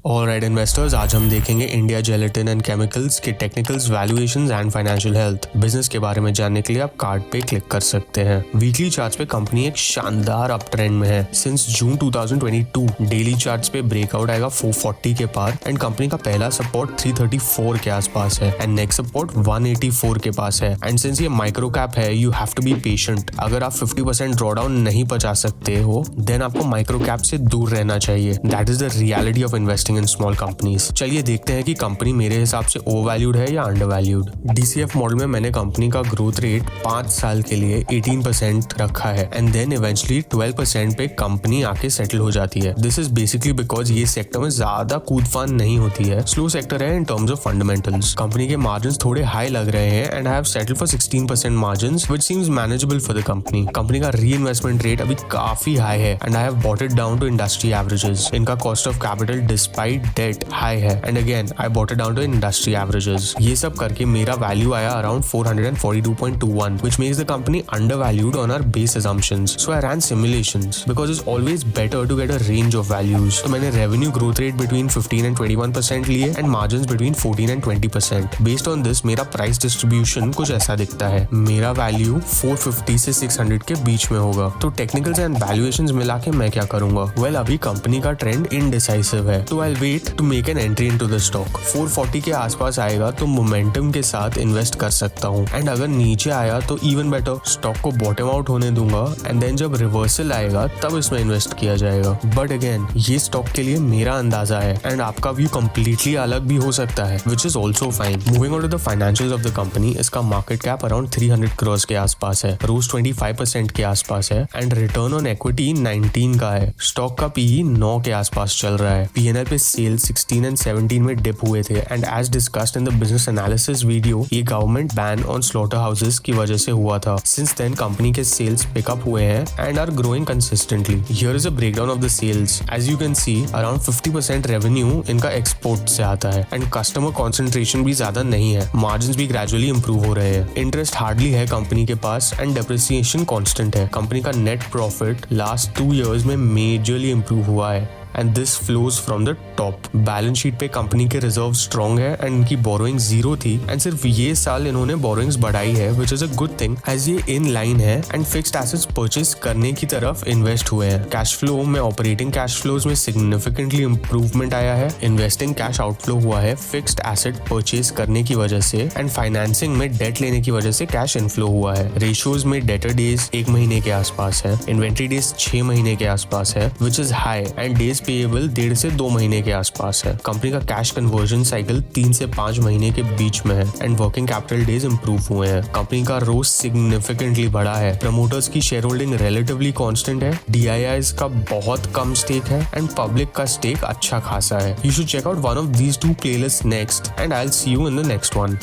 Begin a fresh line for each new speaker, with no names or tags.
Alright investors, आज हम देखेंगे इंडिया जेलेटिन एंड केमिकल्स के technicals, valuations and financial health. Business के बारे में जानने के लिए आप कार्ड पे क्लिक कर सकते हैं। वीकली चार्ट्स पे कंपनी एक शानदार अप ट्रेंड में है। सिंस जून 2022 डेली चार्ट्स पे ब्रेकआउट आएगा 440 के पार एंड कंपनी का पहला सपोर्ट 334 के आसपास है एंड नेक्स्ट सपोर्ट 184 के पास है। एंड सिंस ये माइक्रो कैप है, you have to be patient. अगर आप 50% ड्रॉडाउन नहीं पचा सकते हो देन आपको माइक्रो कैप से दूर रहना चाहिए। That is the reality of investing in small companies. चलिए देखते हैं कि कंपनी मेरे हिसाब से ओवरवैल्यूड है या अंडरवैल्यूड। डीसीएफ मॉडल में मैंने कंपनी का ग्रोथ रेट 5 साल के लिए 18% रखा है एंड देन इवेंचुअली 12% पे कंपनी आके सेटल हो जाती है। दिस इज बेसिकली बिकॉज ये सेक्टर में ज्यादा कूदफान नहीं होती है, स्लो सेक्टर है in terms of fundamentals. Company के मार्जिन्स थोड़े हाई लग रहे हैं and I have settled for 16% margins which seems manageable for the company. Company का री इन्वेस्टमेंट रेट अभी काफी हाई है and I have bought it down to industry averages. इनका cost of capital despite debt high है and again I bought it down to industry averages. ये सब करके मेरा वैल्यू आया around 442.21 which makes the company undervalued on our base assumptions. So I ran simulations because it's always better to get a range of values. तो मैंने revenue growth rate between 15 and 21% लिए and margins between 14 and 20%. Based on this मेरा price distribution कुछ ऐसा दिखता है। मेरा value 450 से 600 के बीच में होगा। तो टेक्निकल्स एंड वैल्यूएशंस मिला के मैं क्या करूंगा? वेल अभी कंपनी का ट्रेंड इनडिसाइसिव है तो I'll wait to make an entry into the stock. 440 के आसपास आएगा तो मोमेंटम के साथ इन्वेस्ट कर सकता हूँ एंड अगर नीचे आया तो इवन बेटर, स्टॉक को बॉटम आउट होने दूंगा एंड देन जब रिवर्सल आएगा तब इसमें इन्वेस्ट किया जाएगा। बट अगेन ये स्टॉक के लिए मेरा अंदाजा है एंड आपका व्यू कंप्लीटली अलग भी हो सकता है which is also fine. Moving on to the financials of the company, इसका मार्केट कैप अराउंड 300 करोड़ के आसपास है, रोज 25% के आसपास है एंड रिटर्न ऑन इक्विटी 19 का है। स्टॉक का पीई 9 के आसपास चल रहा है। पीएनएल पे सेल्स 16 एंड 17 में डिप हुए थे and as discussed in the business analysis video, ये government ban on slaughter houses की वजह से हुआ था। सिंस देन कंपनी के सेल्स पिकअप हुए हैं and are growing consistently. Here is a breakdown of the sales. As you can see around 50% revenue इनका एक्सपोर्ट से आता है एंड कस्टमर कॉन्सेंट्रेशन भी ज्यादा नहीं है। मार्जिन्स भी ग्रेजुअली इंप्रूव हो रहे हैं। इंटरेस्ट हार्डली है कंपनी के पास एंड डेप्रिसिएशन कांस्टेंट है। कंपनी का नेट प्रॉफिट लास्ट 2 years में मेजरली इंप्रूव हुआ है and this flows from the top. Balance sheet पे कंपनी के रिजर्व स्ट्रॉन्ग है एंड इनकी बोरोइंग 0 थी एंड सिर्फ ये साल इन्होंने बोरोइंग्स बढ़ाई है which is a good thing as ये इन लाइन है एंड फिक्स्ड एसेट्स परचेज करने की तरफ इन्वेस्ट हुए हैं। कैश फ्लो में ऑपरेटिंग कैश फ्लोज में सिग्निफिकेंटली इंप्रूवमेंट आया है। इन्वेस्टिंग कैश आउटफ्लो हुआ है फिक्स्ड एसेट परचेज करने की वजह से एंड फाइनेंसिंग में डेट लेने की वजह से कैश इनफ्लो हुआ है। रेशियोज में डेटर डेज 1 महीने के आसपास है, इन्वेंट्री डेज 6 महीने के आसपास है which is high and days payable 1.5 से 2 महीने के आसपास है। कंपनी का कैश कन्वर्जन साइकिल 3 से 5 महीने के बीच में है and working capital days improve हुए हैं। कंपनी का रोज सिग्निफिकेंटली बढ़ा है। प्रमोटर्स की शेयर होल्डिंग रिलेटिवली कांस्टेंट है। डीआईआईज का बहुत कम स्टेक है एंड पब्लिक का स्टेक अच्छा खासा है। You should check out one of these 2 playlist next and I will see you in the next one.